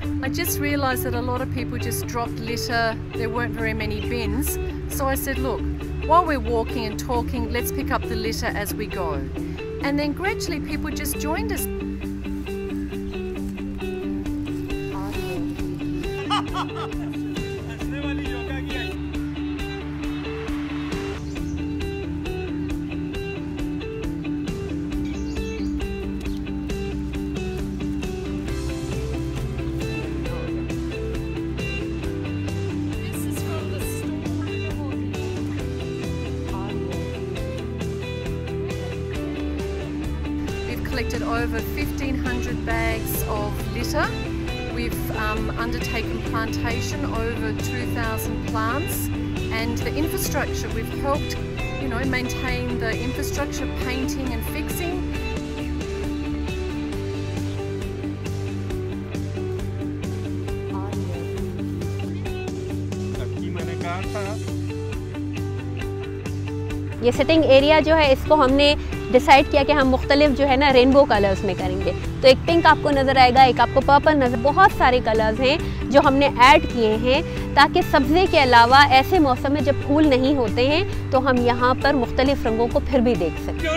I just realised that a lot of people just dropped litter. There weren't very many bins. So I said, look, while we're walking and talking, let's pick up the litter as we go. And then gradually people just joined us. Collected over 1,500 bags of litter. We've undertaken plantation over 2,000 plants, and the infrastructure, we've helped, maintain the infrastructure, painting and fixing. ये sitting area जो है, इसको हमने decide किया कि हम मुख्तलिफ जो है ना रेनबो कलर्स में करेंगे। तो एक पिंक आपको नज़र आएगा, एक आपको पर्पल नज़र, बहुत सारे कलर्स हैं जो हमने ऐड किए हैं ताकि सब्ज़ी के अलावा ऐसे मौसम में जब फूल नहीं होते हैं तो हम यहाँ पर मुख्तलिफ रंगों को फिर भी देख सकें।